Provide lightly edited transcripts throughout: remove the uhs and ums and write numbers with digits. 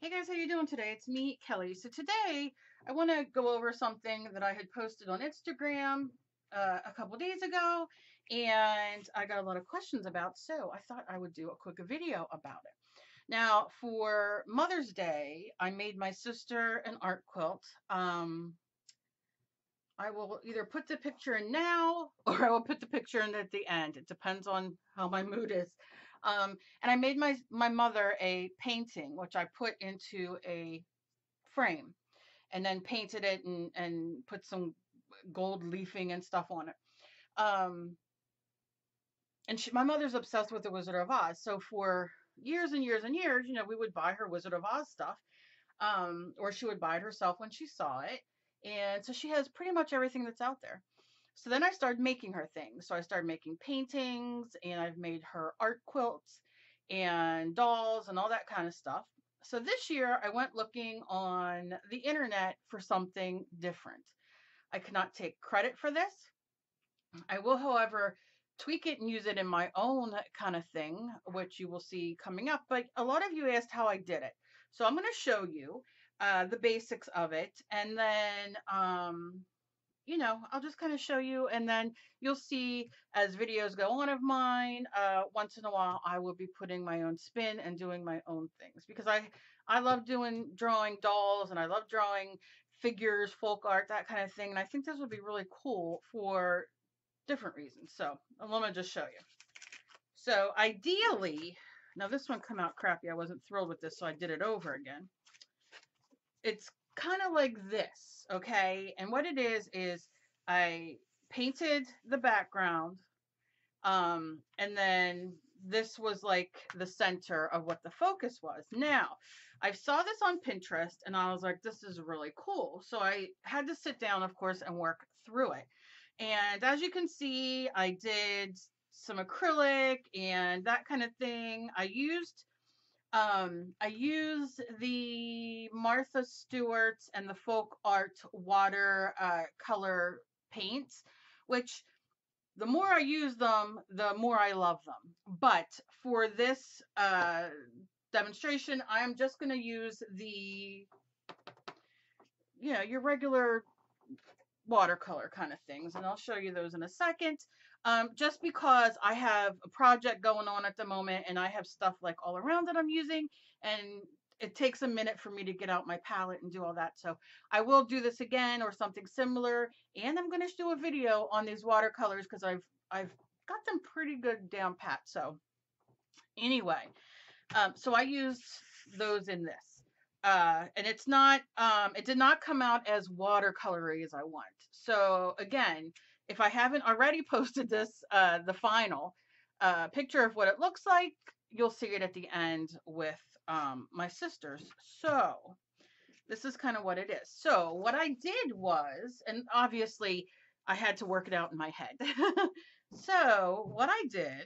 Hey guys, how you doing today? It's me, Kelly. So today I want to go over something that I had posted on Instagram a couple days ago, and I got a lot of questions about. So I thought I would do a quick video about it. Now, for Mother's Day, I made my sister an art quilt. I will either put the picture in now or I will put the picture in at the end. It depends on how my mood is. And I made my mother a painting, which I put into a frame and then painted it and put some gold leafing and stuff on it. Um, and my mother's obsessed with the Wizard of Oz. So for years and years and years, we would buy her Wizard of Oz stuff, or she would buy it herself when she saw it. And so she has pretty much everything that's out there. So then I started making her things. So I started making paintings and I've made her art quilts and dolls and all that kind of stuff. So this year I went looking on the internet for something different. I cannot take credit for this. I will, however, tweak it and use it in my own kind of thing, which you will see coming up. But a lot of you asked how I did it. So I'm going to show you the basics of it. And then I'll just kind of show you, and then you'll see as videos go on of mine. Once in a while, I will be putting my own spin and doing my own things because I love drawing dolls, and I love drawing figures, folk art, that kind of thing. And I think this would be really cool for different reasons. So let me just show you. So ideally, now this one come out crappy. I wasn't thrilled with this, so I did it over again. It's kind of like this, okay? And what it is I painted the background, and then this was like the center of what the focus was. Now, I saw this on Pinterest and I was like, this is really cool. So I had to sit down, of course, and work through it. And as you can see, I did some acrylic and that kind of thing. I used the Martha Stewart's and the Folk Art water color paints, which the more I use them, the more I love them. But for this demonstration, I am just going to use your regular watercolor kind of things, and I'll show you those in a second. Just because I have a project going on at the moment and I have stuff like all around that I'm using, and it takes a minute for me to get out my palette and do all that. So I will do this again or something similar, and I'm going to do a video on these watercolors because I've got them pretty good down pat. So anyway, so I used those in this. And it's not, it did not come out as watercolory as I want. So again, if I haven't already posted this, the final picture of what it looks like, you'll see it at the end with my sisters. So this is kind of what it is. So what I did was, and obviously I had to work it out in my head. So what I did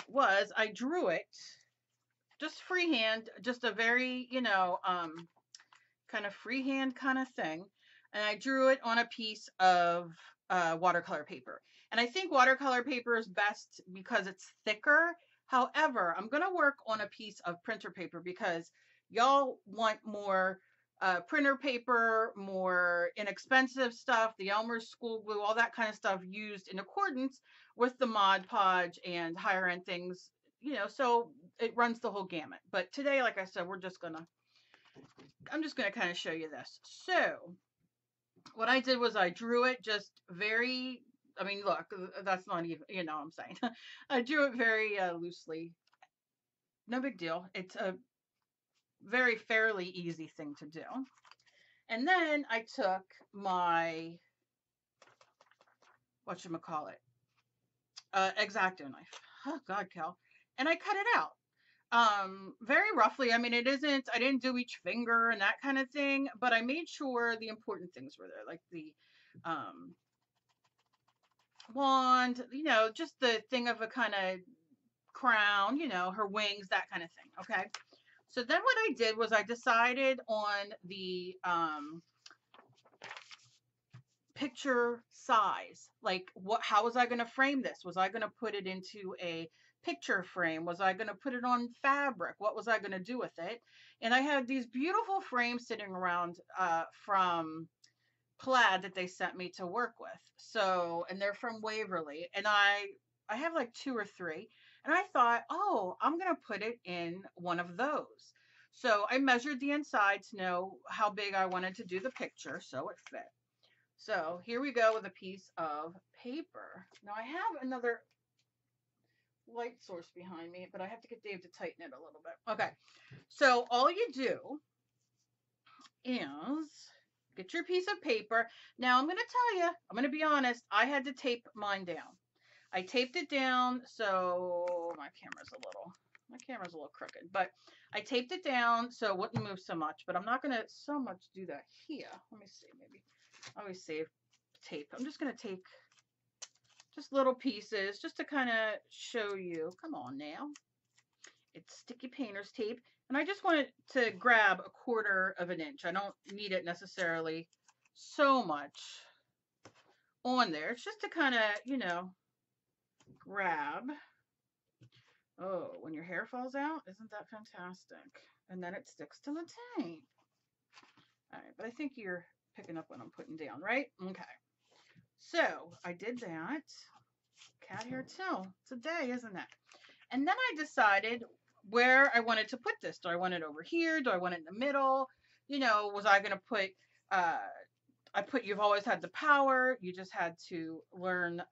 was I drew it just freehand, just a very, kind of freehand kind of thing. And I drew it on a piece of watercolor paper. And I think watercolor paper is best because it's thicker. However, I'm going to work on a piece of printer paper because y'all want more printer paper, more inexpensive stuff, the Elmer's school glue, all that kind of stuff used in accordance with the Mod Podge and higher end things, so it runs the whole gamut. But today, like I said, I'm just gonna kind of show you this. So what I did was I drew it just very, I mean, look, that's not even, what I'm saying. I drew it very loosely. No big deal. It's a very fairly easy thing to do. And then I took my, whatchamacallit, X-Acto knife. Oh God, Cal. And I cut it out. Very roughly. I mean, I didn't do each finger and that kind of thing, but I made sure the important things were there, like the wand, just the thing of a kind of crown, her wings, that kind of thing. Okay. So then what I did was I decided on the picture size. Like how was I going to frame this? Was I going to put it into a picture frame? Was I going to put it on fabric? What was I going to do with it? And I had these beautiful frames sitting around from Plaid that they sent me to work with. So, and they're from Waverly, and I have like 2 or 3, and I thought, oh, I'm going to put it in one of those. So I measured the inside to know how big I wanted to do the picture, so it fit. So here we go with a piece of paper. Now I have another light source behind me, but I have to get Dave to tighten it a little bit. Okay, so all you do is get your piece of paper. Now I'm going to tell you, I'm going to be honest, I had to tape mine down. I taped it down, so my camera's a little crooked, but I taped it down so it wouldn't move so much, but I'm not going to so much do that here. Let me see, maybe I always save tape. I'm just going to take just little pieces just to kind of show you. Come on now. It's sticky painter's tape. And I just wanted to grab 1/4 of an inch. I don't need it necessarily so much on there. It's just to kind of, you know, grab. Oh, when your hair falls out, isn't that fantastic? And then it sticks to the tape. All right, but I think you're picking up what I'm putting down, right? Okay. So I did that. Cat hair too. It's a day, isn't it? And then I decided where I wanted to put this. Do I want it over here? Do I want it in the middle? You know, was I going to put, You've Always Had the Power. You just had to learn,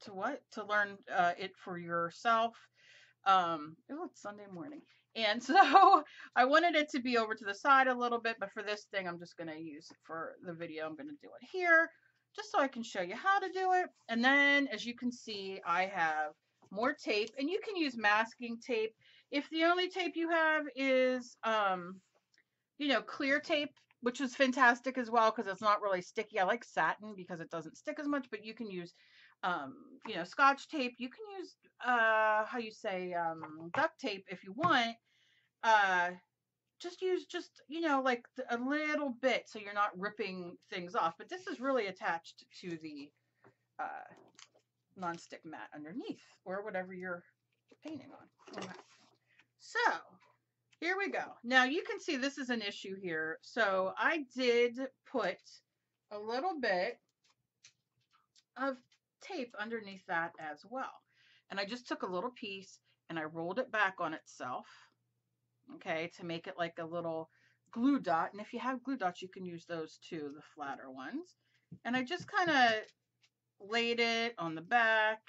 to learn it for yourself. It's Sunday morning. And so I wanted it to be over to the side a little bit, but for this thing, I'm just going to use it for the video. I'm going to do it here just so I can show you how to do it. And then as you can see, I have more tape, and you can use masking tape. If the only tape you have is, you know, clear tape, which is fantastic as well, because it's not really sticky. I like satin because it doesn't stick as much, but you can use, you know, Scotch tape. You can use, duct tape if you want. Just use you know, like a little bit so you're not ripping things off. But this is really attached to the non-stick mat underneath, or whatever you're painting on. Okay. So here we go. Now you can see this is an issue here. So I did put a little bit of tape underneath that as well. And I just took a little piece and I rolled it back on itself, okay, to make it like a little glue dot. And if you have glue dots, you can use those too, the flatter ones. And I just kind of laid it on the back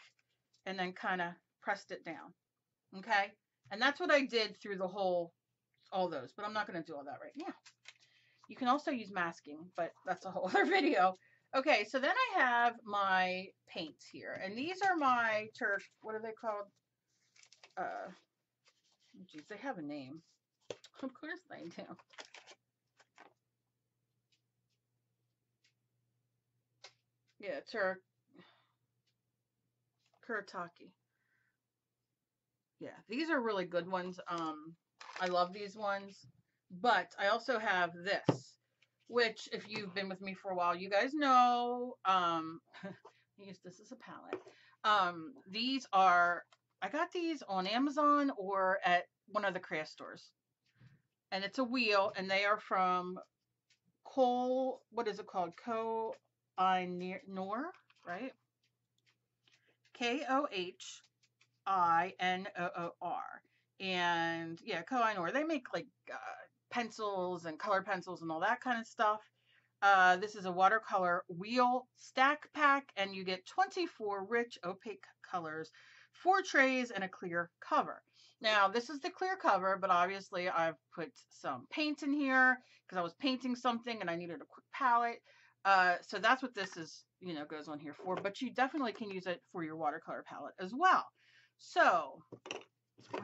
and then kind of pressed it down, okay? And that's what I did through the whole, all those, but I'm not going to do all that right now. You can also use masking, but that's a whole other video. Okay, so then I have my paints here, and these are my what are they called? Geez, they have a name. Of course they do. Yeah, Kuretake. Yeah, these are really good ones. I love these ones, but I also have this, which if you've been with me for a while, you guys know, I use this as a palette. These are, I got these on Amazon or at one of the craft stores, and it's a wheel, and they are from what is it called? Koh-i-Noor, right? Koh-i-Noor. And yeah, Koh-i-Noor. They make like pencils and color pencils and all that kind of stuff. This is a watercolor wheel stack pack, and you get 24 rich opaque colors, 4 trays, and a clear cover. Now, this is the clear cover, but obviously I've put some paint in here because I was painting something and I needed a quick palette. So that's what this is, you know, goes on here for, but you definitely can use it for your watercolor palette as well. So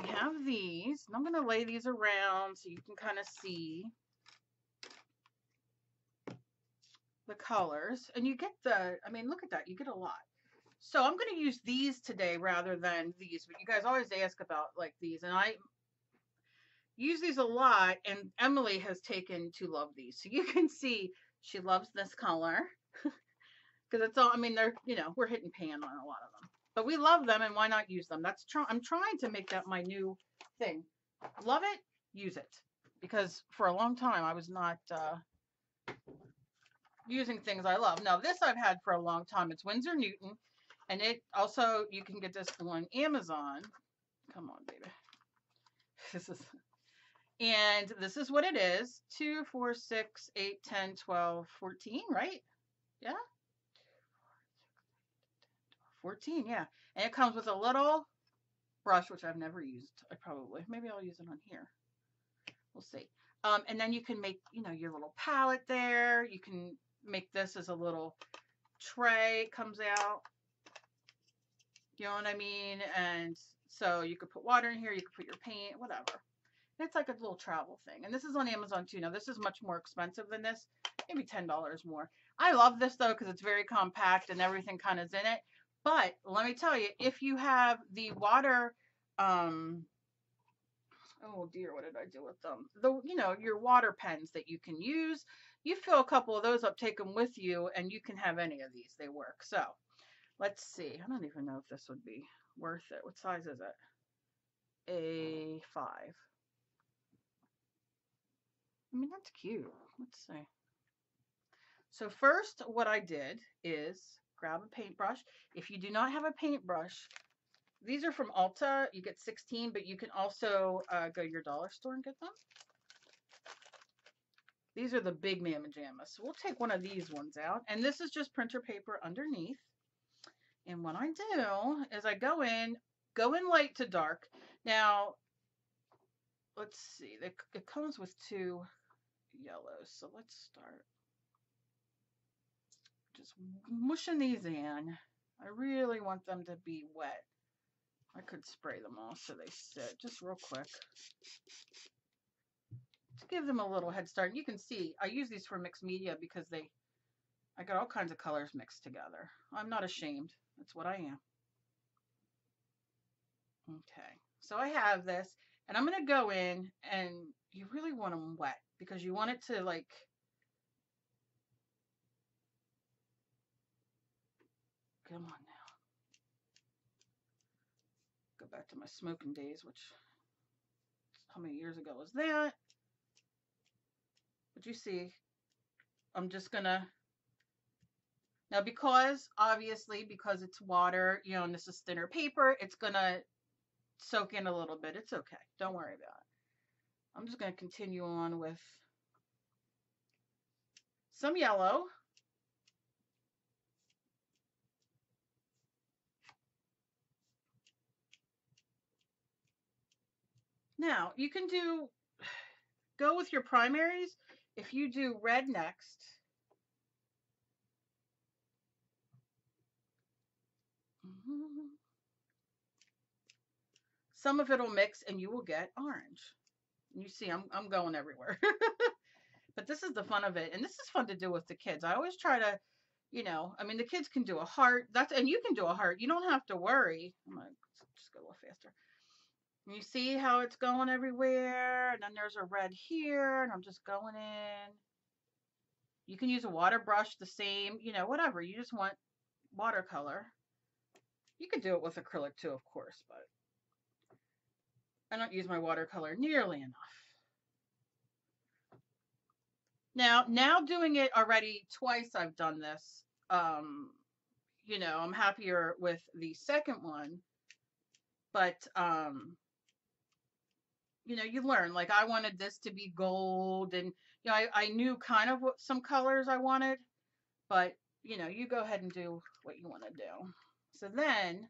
we have these, and I'm going to lay these around so you can kind of see the colors, and you get I mean, look at that, you get a lot. So I'm going to use these today rather than these, but you guys always ask about like these, and I use these a lot, and Emily has taken to love these. So you can see she loves this color because it's all, I mean, they're, you know, we're hitting pan on a lot of them. But we love them, and why not use them? I'm trying to make that my new thing. Love it, use it. Because for a long time I was not using things I love. Now this I've had for a long time. It's Winsor Newton, and it also, you can get this on Amazon. Come on, baby. This is what it is. 2, 4, 6, 8, 10, 12, 14, right? Yeah. 14, yeah. And it comes with a little brush, which I've never used. Maybe I'll use it on here. We'll see. And then you can make, your little palette there. You can make this as a little tray. It comes out. You know what I mean? And so you could put water in here. You could put your paint, whatever. It's like a little travel thing. And this is on Amazon too. Now, this is much more expensive than this. Maybe $10 more. I love this though because it's very compact and everything kind of is in it. But let me tell you, if you have the water, oh dear, what did I do with them? Your water pens that you can use, you fill a couple of those up, take them with you, and you can have any of these. They work. So let's see. I don't even know if this would be worth it. What size is it? A5. I mean, that's cute. Let's see. So first, what I did is grab a paintbrush. If you do not have a paintbrush, these are from Ulta. You get 16, but you can also go to your dollar store and get them. These are the big mamma jammas. So we'll take one of these ones out. And this is just printer paper underneath. And what I do is I go in light to dark. Now, let's see. It comes with 2 yellows. So let's start just mushing these in. I really want them to be wet. I could spray them all so they sit just real quick to give them a little head start. You can see I use these for mixed media because I got all kinds of colors mixed together. I'm not ashamed. That's what I am. Okay, so I have this, and I'm going to go in, and you really want them wet because you want it to like, come on now. Go back to my smoking days, which, how many years ago was that? But you see, I'm just gonna, now because it's water, and this is thinner paper, it's gonna soak in a little bit. It's okay. Don't worry about it. I'm just gonna continue on with some yellow. Now, you can go with your primaries. If you do red next, some of it will mix and you will get orange. You see, I'm going everywhere. But this is the fun of it. And this is fun to do with the kids. I always try to, I mean, the kids can do a heart. And you can do a heart. You don't have to worry. I'm going to just go a little faster. You see how it's going everywhere, and then there's a red here, and I'm just going in. You can use a water brush, the same, whatever. You just want watercolor. You could do it with acrylic too, of course, but I don't use my watercolor nearly enough. Now doing it already twice, I've done this. I'm happier with the second one, but you learn. Like I wanted this to be gold, and I knew kind of what some colors I wanted, but you go ahead and do what you want to do. So then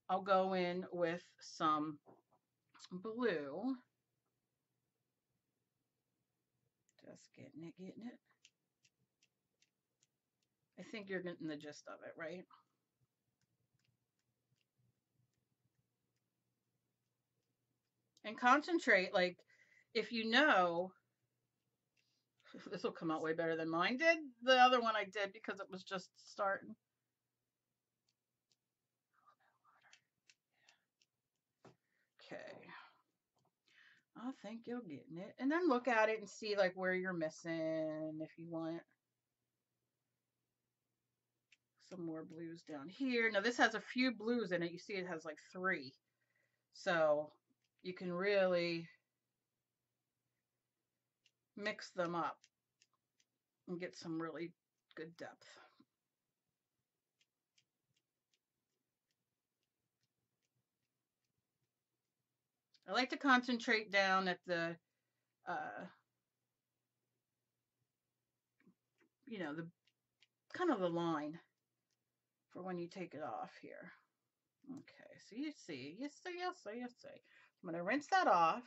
I'll go in with some blue. Just getting it. I think you're getting the gist of it, right? And concentrate, like if this will come out way better than mine did. The other one I did because it was just starting. Okay. I think you're getting it. And then look at it and see like where you're missing if you want. some more blues down here. Now this has a few blues in it. You see it has like 3. So you can really mix them up and get some really good depth. I like to concentrate down at the, you know, the kind of the line for when you take it off here. Okay, so you see. I'm going to rinse that off.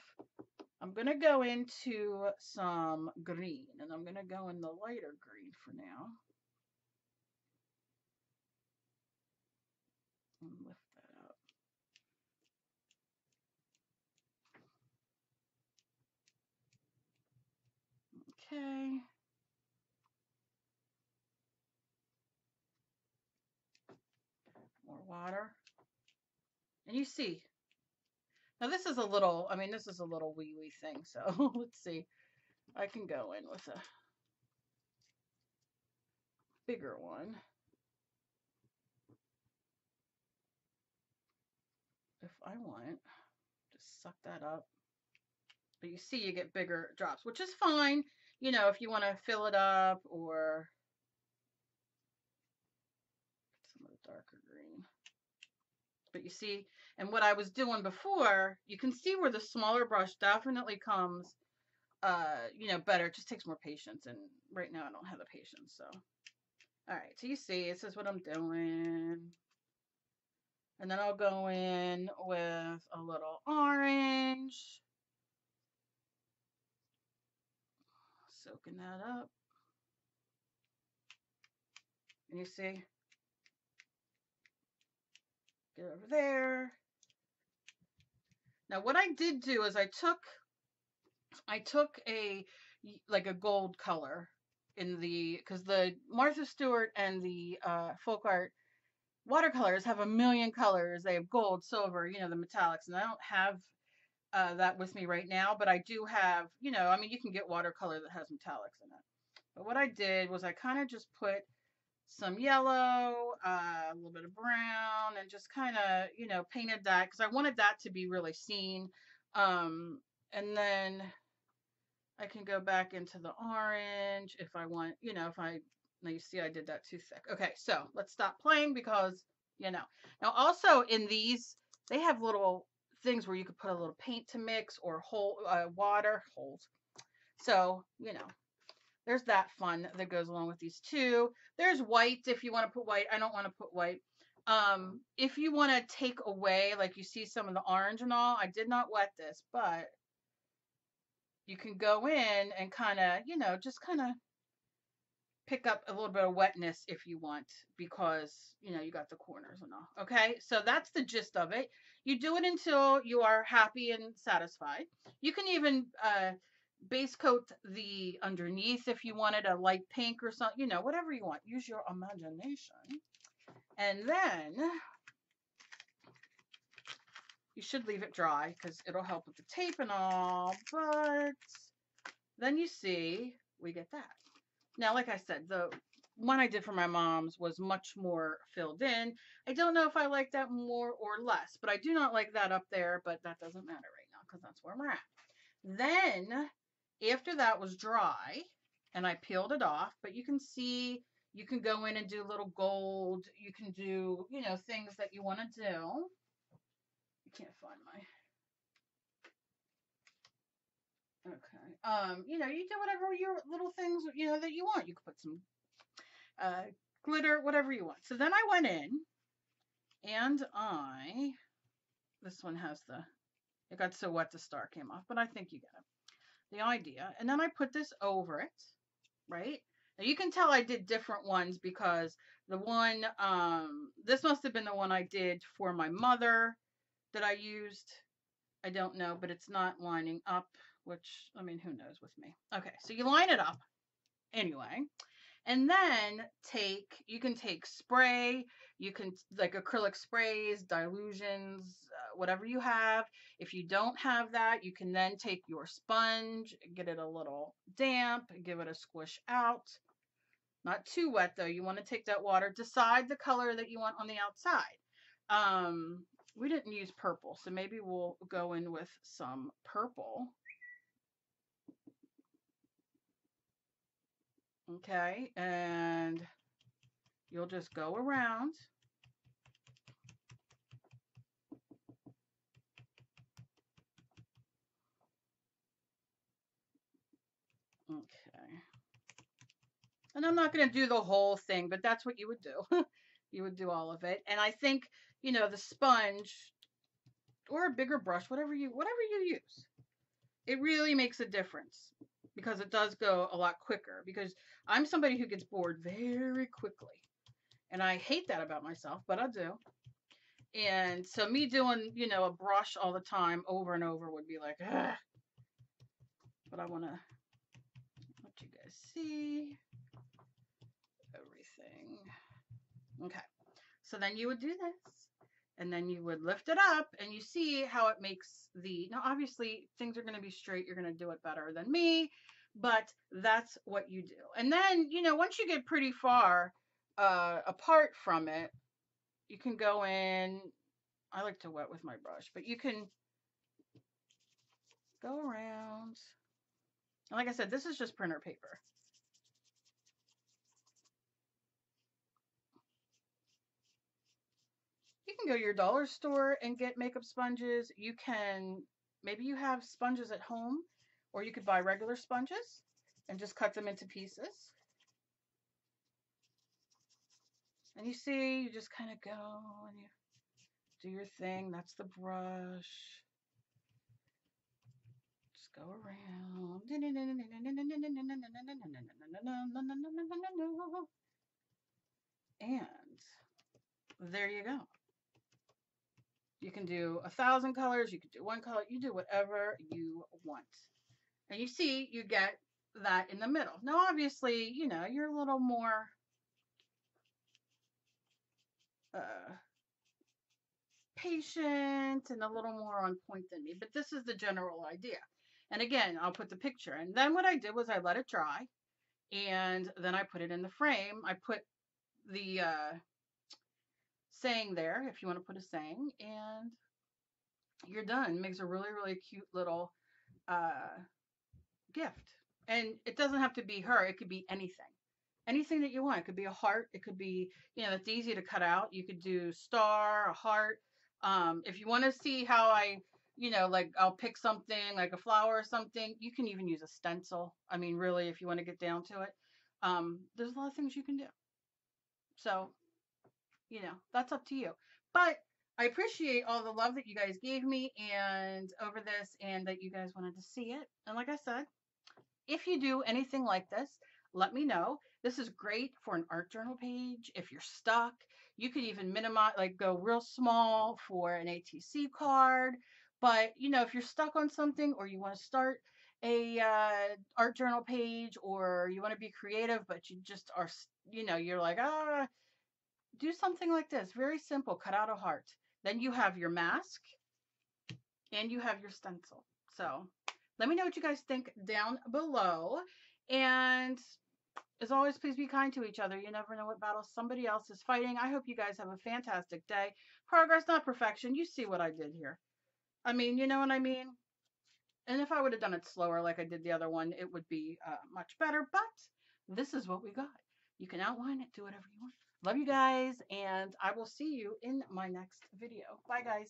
I'm going to go into some green, and I'm going to go in the lighter green for now. And lift that up. Okay. More water. And you see, now this is a little, I mean, this is a little wee thing. So let's see. I can go in with a bigger one if I want. Just suck that up. But you see, you get bigger drops, which is fine, you know, if you want to fill it up or some of the darker green. But you see, and what I was doing before, you can see where the smaller brush definitely comes, you know, better. It just takes more patience, and right now I don't have the patience. So, all right, so you see, this is what I'm doing. And then I'll go in with a little orange. Soaking that up. And you see, get over there. Now what I did do is I took a like a gold color in the, because the Martha Stewart and the folk art watercolors have a million colors. They have gold, silver, you know, the metallics, and I don't have that with me right now, but I do have, you know, I mean, you can get watercolor that has metallics in it. But what I did was I kind of just put some yellow, a little bit of brown, and just kind of, you know, painted that because I wanted that to be really seen. And then I can go back into the orange if I want, you know, now you see I did that too thick. Okay, so let's stop playing because, you know. Now also in these, they have little things where you could put a little paint to mix or water holes. So, you know, there's that fun that goes along with these too. There's white if you want to put white. I don't want to put white. If you want to take away, like you see some of the orange and all, I did not wet this, but you can go in and kind of, you know, just kind of pick up a little bit of wetness if you want, because, you know, you got the corners and all. Okay, so that's the gist of it. You do it until you are happy and satisfied. You can even base coat the underneath if you wanted a light pink or something, you know, whatever you want. Use your imagination. And then you should leave it dry because it'll help with the tape and all, but then you see we get that. Now, like I said, the one I did for my mom's was much more filled in. I don't know if I like that more or less, but I do not like that up there, but that doesn't matter right now because that's where we're at. Then, after that was dry, and I peeled it off, but you can see, you can go in and do a little gold. You can do, you know, things that you want to do. I can't find my... Okay. You know, you do whatever your little things, you know, that you want. You could put some glitter, whatever you want. So then I went in and this one has it got so wet the star came off, but I think you get it. The idea. And then I put this over it, right? Now you can tell I did different ones because the one, this must have been the one I did for my mother that I used. I don't know, but it's not lining up, which, I mean, who knows with me. Okay, so you line it up anyway. And then you can take spray, you can, like acrylic sprays, dilutions, whatever you have. If you don't have that, you can then take your sponge, get it a little damp, give it a squish out. Not too wet though. You want to take that water, decide the color that you want on the outside. We didn't use purple, so maybe we'll go in with some purple. Okay, and you'll just go around. Okay. And I'm not going to do the whole thing, but that's what you would do. You would do all of it. And I think, the sponge or a bigger brush, whatever you use, it really makes a difference because it does go a lot quicker, because I'm somebody who gets bored very quickly. And I hate that about myself, but I do. And so me doing, a brush all the time over and over would be like, ugh. But I want to let you guys see everything. Okay. So then you would do this, and then you would lift it up, and you see how it makes now obviously things are going to be straight. You're going to do it better than me, but that's what you do. And then, once you get pretty far apart from it, you can go in. I like to wet with my brush, but you can go around. And like I said, this is just printer paper. You can go to your dollar store and get makeup sponges. You can, maybe you have sponges at home, or you could buy regular sponges and just cut them into pieces. And you see, you just kind of go and you do your thing. That's the brush. Just go around. And there you go. You can do 1,000 colors. You can do one color. You do whatever you want. And you see, you get that in the middle. Now, obviously, you're a little more patient and a little more on point than me, but this is the general idea. And again, I'll put the picture. And then what I did was I let it dry, and then I put it in the frame. I put the saying there, if you want to put a saying, and you're done. It makes a really, really cute little gift. And it doesn't have to be her. It could be anything that you want. It could be a heart. It could be, it's easy to cut out. You could do star, a heart. If you want to see how I, like I'll pick something like a flower or something, you can even use a stencil. I mean, really, if you want to get down to it, there's a lot of things you can do. So, that's up to you. But I appreciate all the love that you guys gave me and over this, and that you guys wanted to see it. And like I said, if you do anything like this, let me know. This is great for an art journal page. If you're stuck, you could even minimize, like go real small for an ATC card. But, if you're stuck on something, or you want to start a art journal page, or you want to be creative, but you just are, you're like, do something like this. Very simple. Cut out a heart. Then you have your mask and you have your stencil. So let me know what you guys think down below. And as always, please be kind to each other. You never know what battle somebody else is fighting. I hope you guys have a fantastic day. Progress, not perfection. You see what I did here. I mean, you know what I mean? And if I would have done it slower like I did the other one, it would be much better. But this is what we got. You can outline it, do whatever you want. Love you guys, and I will see you in my next video. Bye, guys.